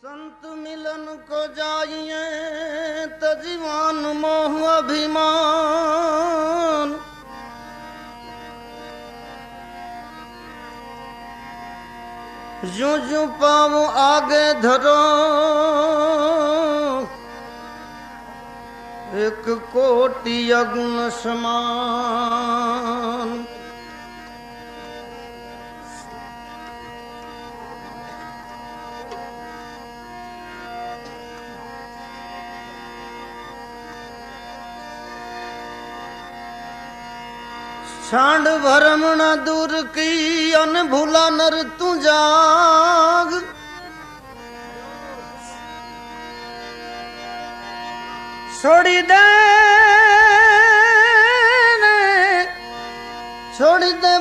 संत मिलन को जाइए तजीवान मोह अभिमान, यूं यूं पाँव आगे धरो एक कोटि अग्न समान। छांड भरम न दूर की अन भूला नर तू जाग, छोड़ी दे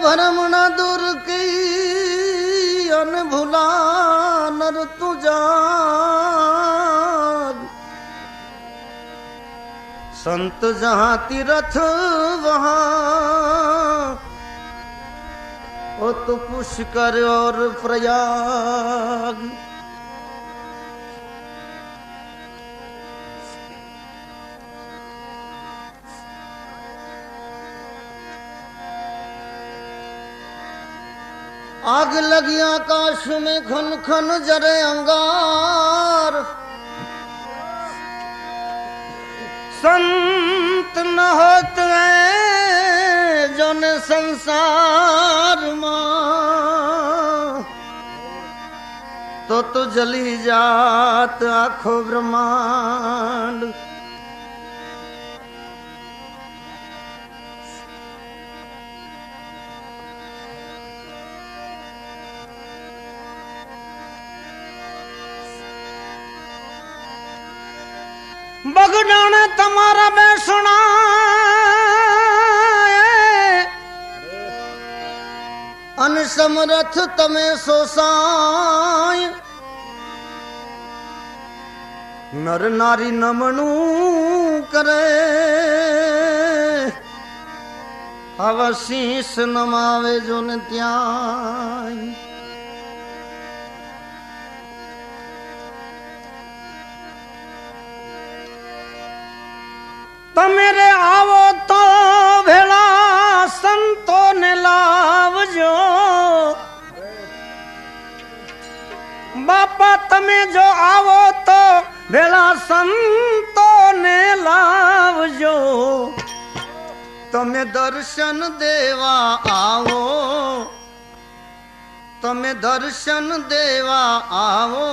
भरम न दूर की अन भूला नर तू जाग। संत जहाँ तीरथ वहाँ ओ तो पुष्कर और प्रयाग। आग लगी आकाश में खन खन जरे अंगार, संत न होत है जन संसार मां, तो जली जात आखो ब्रह्मांड। बगडाने तुम्हारा बैसना अनसमरथ तमें सोसाय। नर नारी नमणु करे अवशीष नमावे जो त्याय। तमेरे आवो तो भेला संतो ने लावजो, बापा तमे जो आवो तो भेला संतो ने लावजो। तमे दर्शन देवा आवो, तमे दर्शन देवा आवो,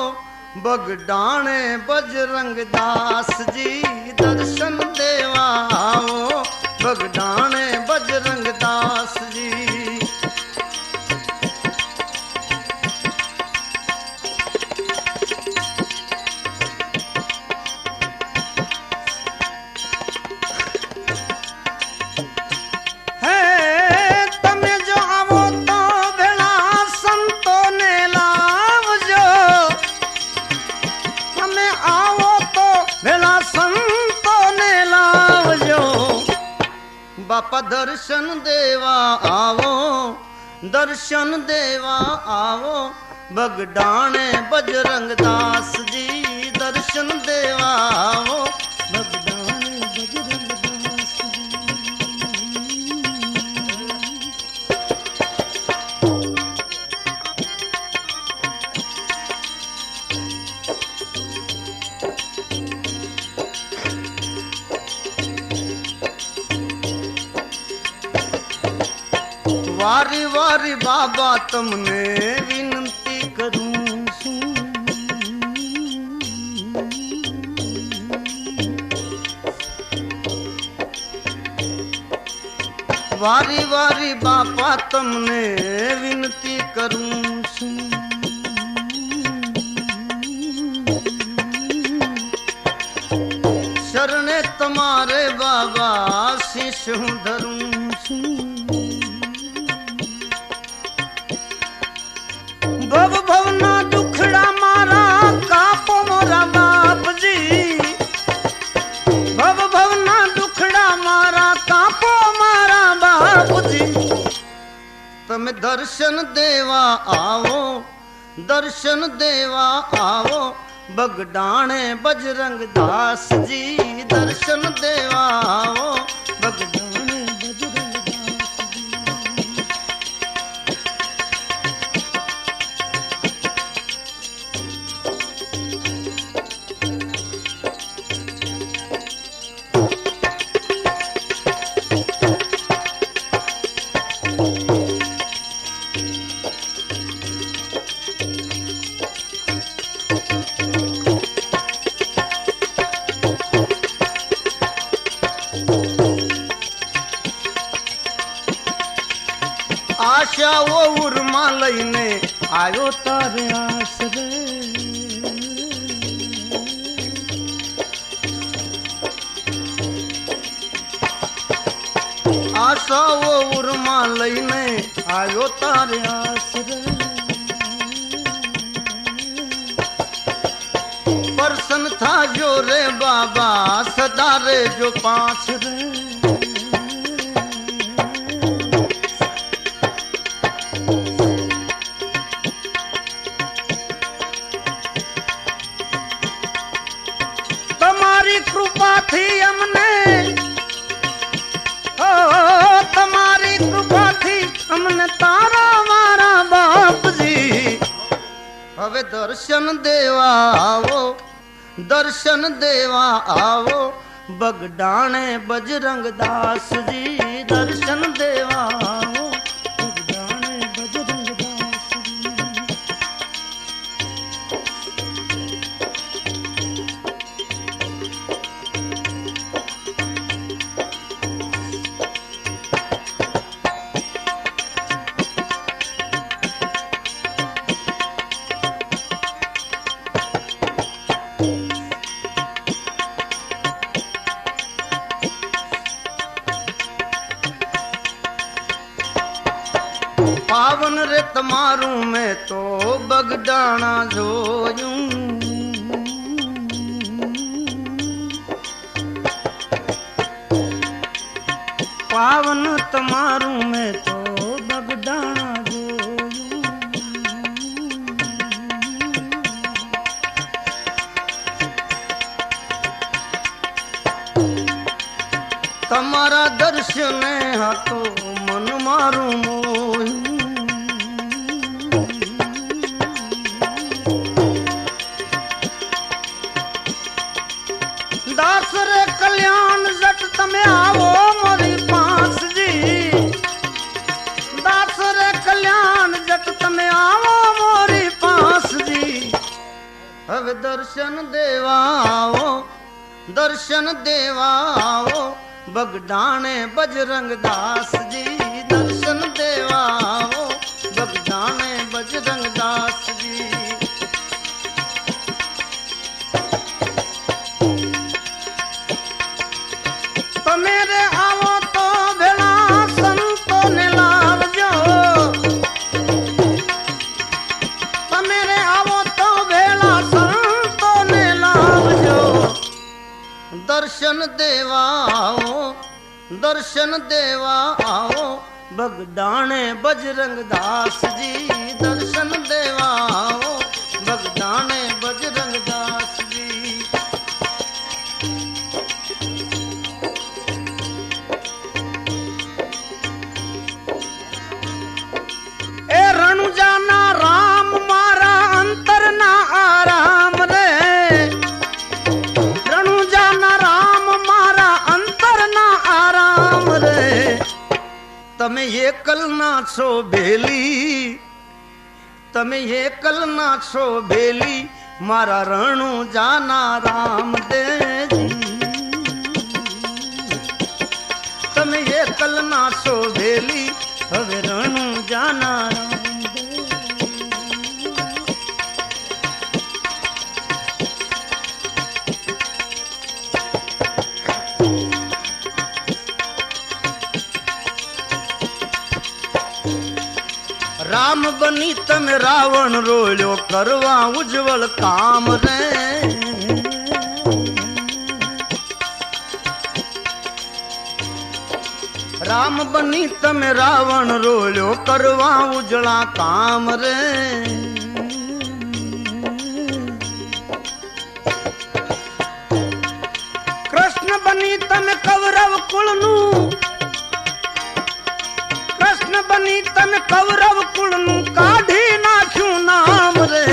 बगडाणे बजरंग दास जी दर्शन देवा आओ, बगडाणे बजरंग दास जी। बापा दर्शन देवा आवो, दर्शन देवा आवो, बगडाणे बजरंग दास जी दर्शन देवा आवो, बगडाणे बजरंग दास जी। वारी वारी बाबा तुमने विनती करूं, वारी वारी बाबा तुमने विनती करूं। शरणे तुम्हारे बाबा शीश धरूं। भव भवना दुखड़ा मारा कापो मोरा बाप जी, भव भवना दुखड़ा मारा कापो मारा बाप जी। तमे दर्शन देवा आओ, दर्शन देवा आओ, बगडाणे बजरंग दास जी दर्शन देवाओ बगडाणे बजरंग दास जी। आशा वो उर्मा लईने आयो तारे आसरे। आशा वो उर्मा लईने आयो तारे आसरे। परसन था जो रे बाबा सदा रे जो पास रे। कृपा थी हमने तुम्हारी कृपा थी हमने तारा मारा बाप जी। हवे दर्शन देवा आओ दर्शन देवा आओ बगडाणे बजरंग दास जी दर्शन देवा आओ बगडाणे बजरंग दास जी। पावन रे तमारू में तो बगडाणा जोयूं। पावन तमारू में तो बगडाणा जोयूं। तमारा दर्शन हा तो मन मारू मोयूं। दास रे कल्याण जट तमे आवो मोरी पास जी। दास रे कल्याण जट तमे आवो मोरी पास जी। अब दर्शन देवाओ दर्शन देवाओ बगडाणे बजरंग दास जी दर्शन देवाओ बगडाणे बजरंग दास जी। मेरे आवो तो भेला संतो ने लावजो। मेरे आवो तो भेला संतो ने लावजो। दर्शन देवा दर्शन देवा आओ बगडाणे बजरंग दास जी दर्शन देवा आओ बगडाणे बजरंग दास जी। जाना राम मारा अंतर ना आराम रे। रणु जाना राम मारा अंतर ना आराम रे। तमे ये कल ना छो भेली तमे ये कल ना छो भेली मारा रणु जाना राम दे जी। तमे ये कल ना छो भेली हवे रणु जाना राम। राम बनी तम रावण रोयो करवा उज्जवल काम रे। राम बनी तम रावण रोयो करवा उजला काम रे। तन कौरव कुलनु कृष्ण बनी तन कौरव कुलनु काढ़ी नाख्यू नाम रे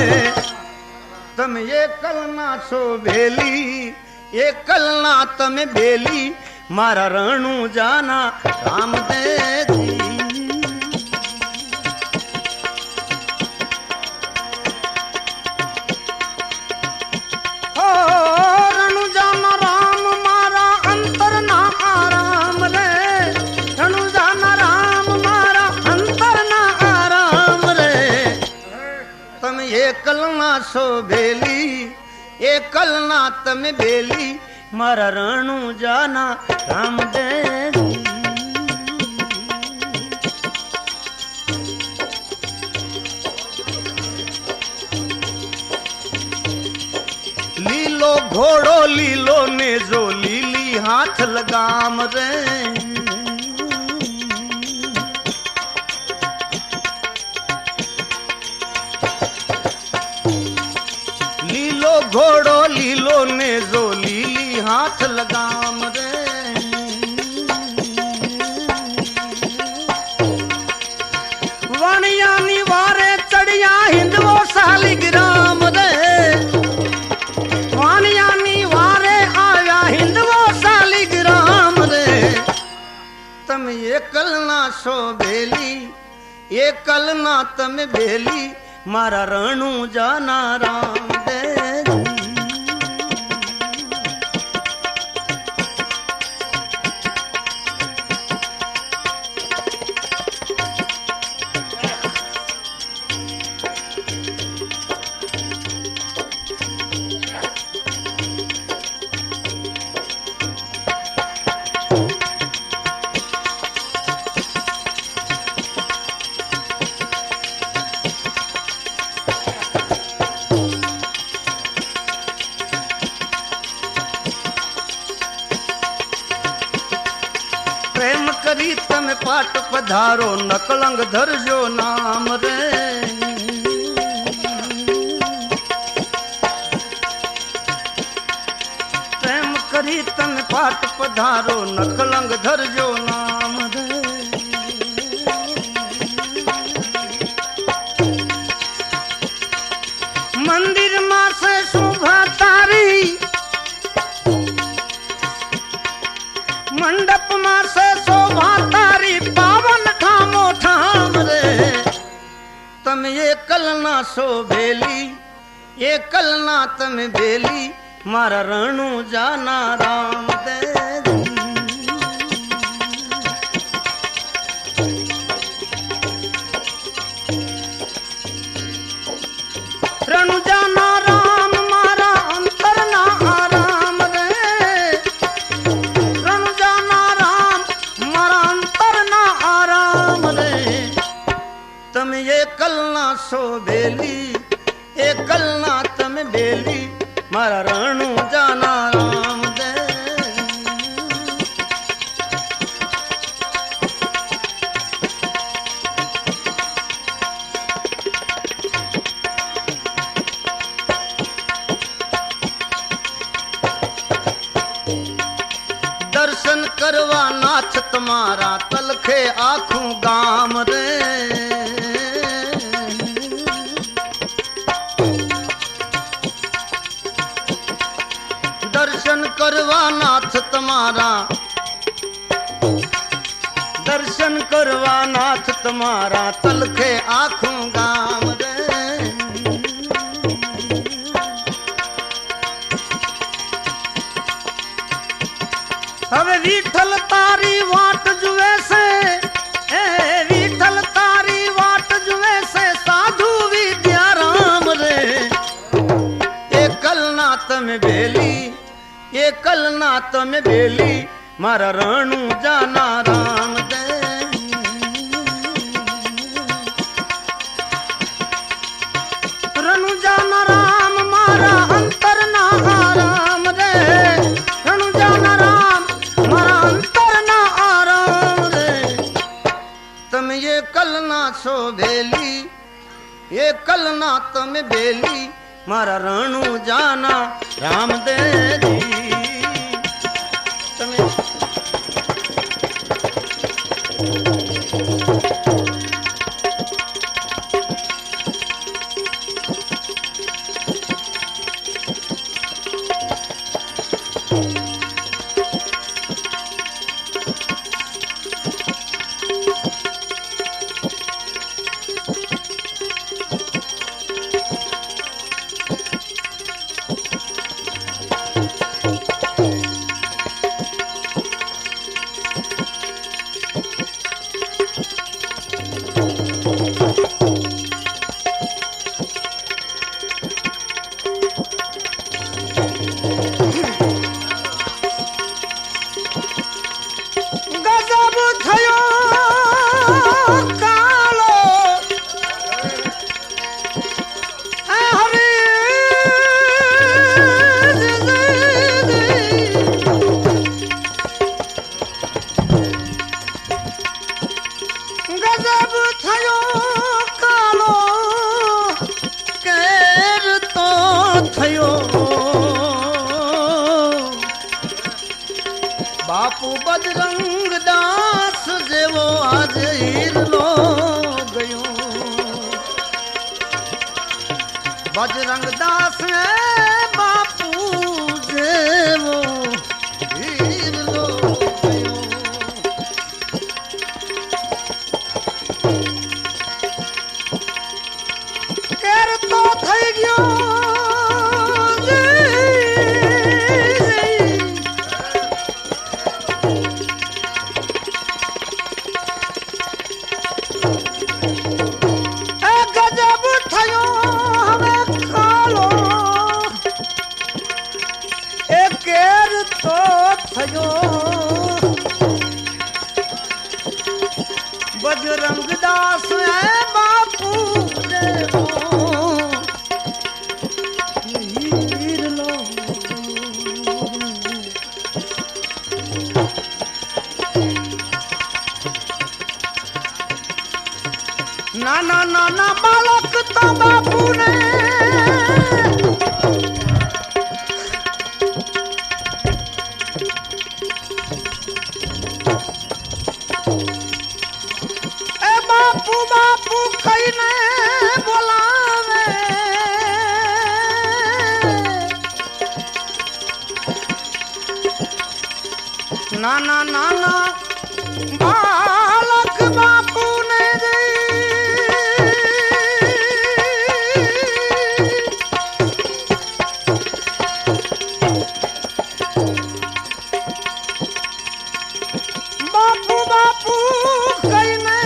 तम ये कलना छो भेली ये कलना तम भेली मारा रणु जाना राम दे जी कलना सो भेली ये कलना तम भेली मारा रणु जाना राम दे लीलो घोड़ो लीलो ने जो लीली हाथ लगाम रे घोड़ो लीलो ने जो लीली हाथ लगाम रे वाणिया निवारे चढ़िया हिंदवो सालिग्राम रे वाणिया निवारे आया हिंदवो सालिग्राम रे तम ये कलना सो भेली ये कलना तम भेली मारा रणु जाना राम दे करी तम पाट पधारो नकलंग धरजो नाम रे प्रेम करी तम पाट पधारो नकलंग धरजो नाम रे मंदिर मां से शोभा तारी मंडप मां से शोभा तारी पावन ठामो ठाम रे तम ये कलना सो भेली ये कलना तम भेली मारा रणु जाना राम दे रणु जाना राम मारा अंतर ना आराम रे रणु जाना राम मारा अंतर ना आराम रे तम ये कलना सो भेली ये कलना तम भेली मारा रणु जाना राम दे दर्शन करवा नाथ तुम्हारा तलखे आखू गाम रे दर्शन करवा नाथ तुम्हारा दर्शन करवा नाथ तुम्हारा तलखे आखू गाम रे હવે વિઠ્ઠલ તારી વાટ જુએ છે એ વિઠ્ઠલ તારી વાટ જુએ છે સાધુ વિદ્યારામ રે એ કલના તમે ભેલી એ કલના તમે ભેલી મારા રણુ જાના રામ દે રણુ જાના રામ મારા અંતર ના આરામ રે રણુ જાના રામ मारा अंतर ना आराम रे तम ये कलना सो भेली ये कलना तम भेली मारा रणु जाना राम दे जी तम થયો કાળો કેર તો થયો બાપુ બજરંગ દાસ જેવો આજે હીરલો ગયો બજરંગ દાસ ને બાપુ જેવો હીરલો ગયો કેર તો થઈ ગયો बजरंग दास है बापू देवो हीर लो नाना नाना बालक तो बापू ने बापू बापू कईने बोलावे नाना नाना बालक बापू ने बापू बापू कईने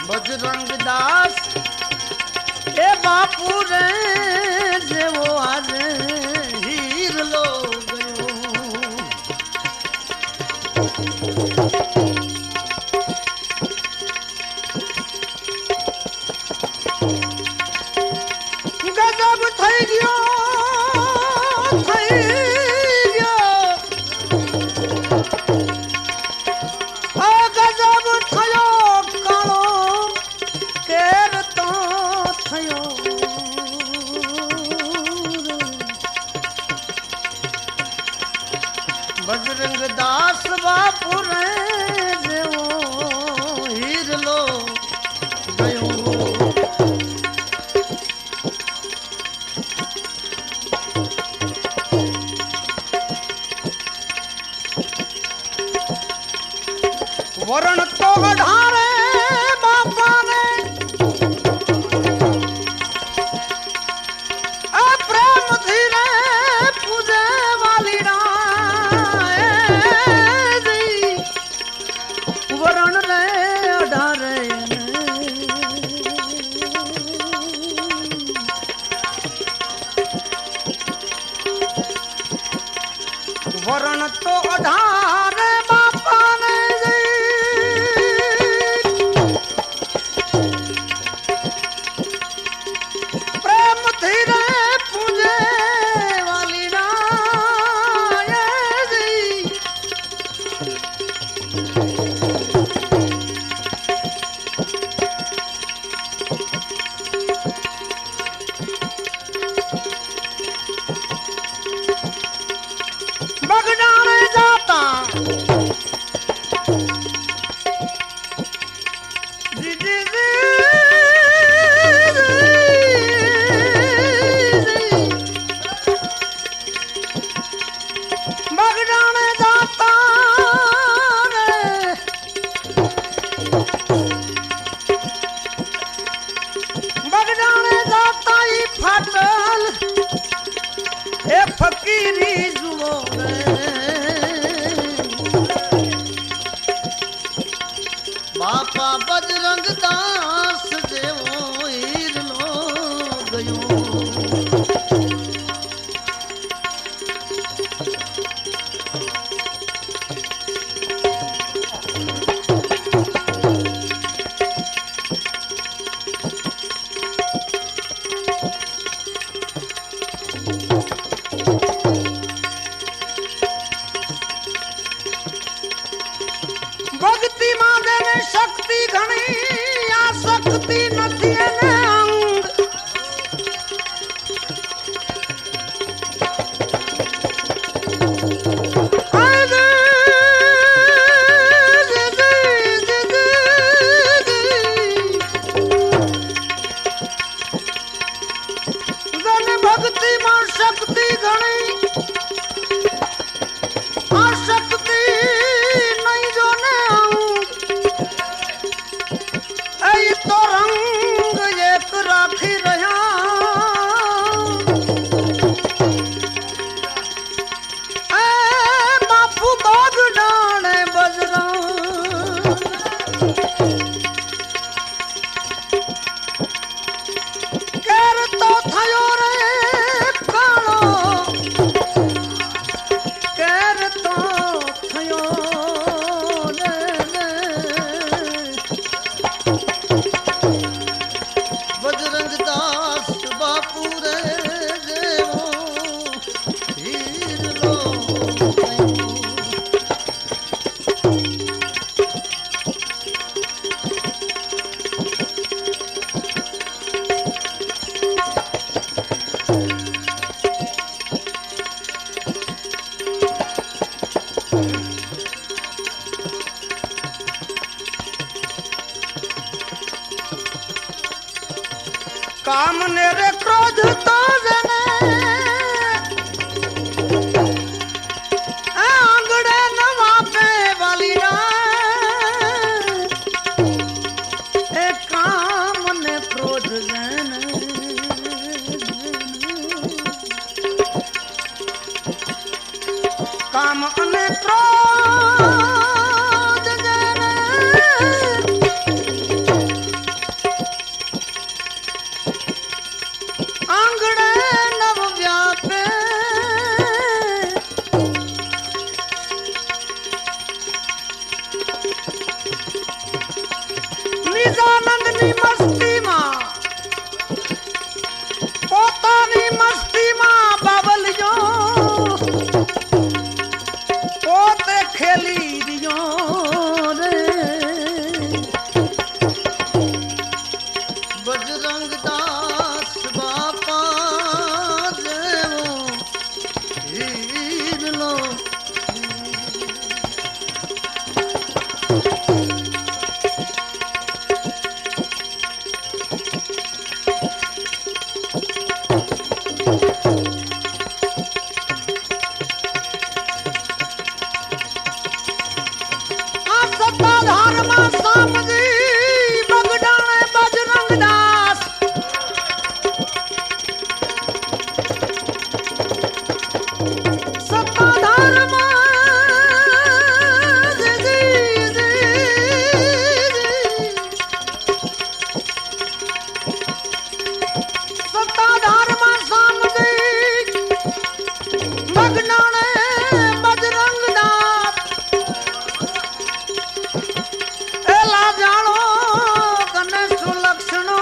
बजरंग दास ए बापू रे जेवो आज हीर लो गयो गजब થઈ ગયો गजब થયો કાળો કેર તો થયો बजरंग दास बापू रे जेवो हीरलो गयो वरण तो अढ़ारे बापा ने प्रेम धीरे पूजे वाली वरण रे अढ़ारे वरण तो अढ़ारे बापा ने બાપા બજરંગ દાસ જેવો હીરલો ગયો ભક્તિ માંગે ને શક્તિ ઘણી આ શક્તિ નથી એને અંગ ભક્તિ માં શક્તિ ઘણી આ શક્તિ નહીં જો ને તો રંગ એક રાખી રહ્યા બાપુ બાગડાણે બજરંગ કેર તો થયો રે કાળો કેર તો થયો બજરંગ દાસ બાપુ રે જેવો હીરલો काम ने रे क्रोध तो जने आंगड़े नवा पे वाली ना ए काम ने क्रोध जने काम ने क्रोध जने आंगड़े नव व्यापे निजानंद नी मस्ती मां पोतानी मस्ती मां बाबलियो पोते खेली रियो रे बजरंग दास बापा जेवो हीरलो आ सत्ताधार मां सामजी बगडाणे बजरंग दास सत्ताधार मां सत्ताधार मां सामजी बगडाणे बजरंग दास एला जानो कने सुलक्षणो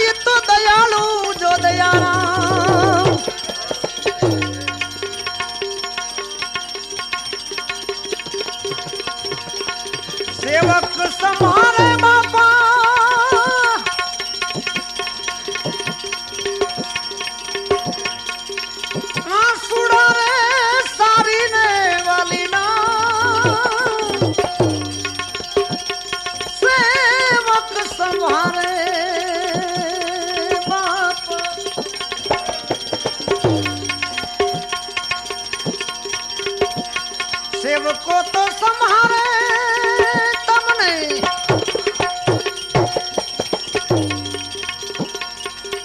ये तो दयालु जो दयाराम सेवक समारे बापा आंसुड़ा रे सारी ने वाली ना सेवक संभारे बाप सेवको तो संभारे तमने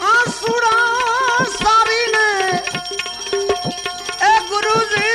आंसुड़ा सारी ने ए गुरुजी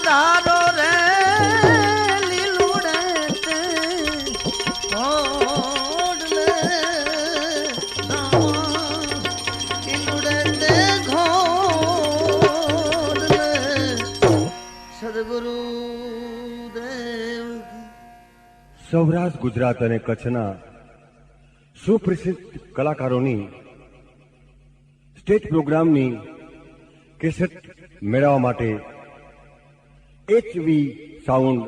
પધારો રે લીલુડે તે ઘોડલે લીલુડે તે ઘોડલે સદગુરુ દેવ. સૌરાષ્ટ્ર, ગુજરાત અને કચ્છના સુપ્રસિદ્ધ કલાકારોની સ્ટેજ પ્રોગ્રામની કેસેટ મેળવવા માટે HV સાઉન્ડ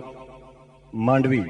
માંડવી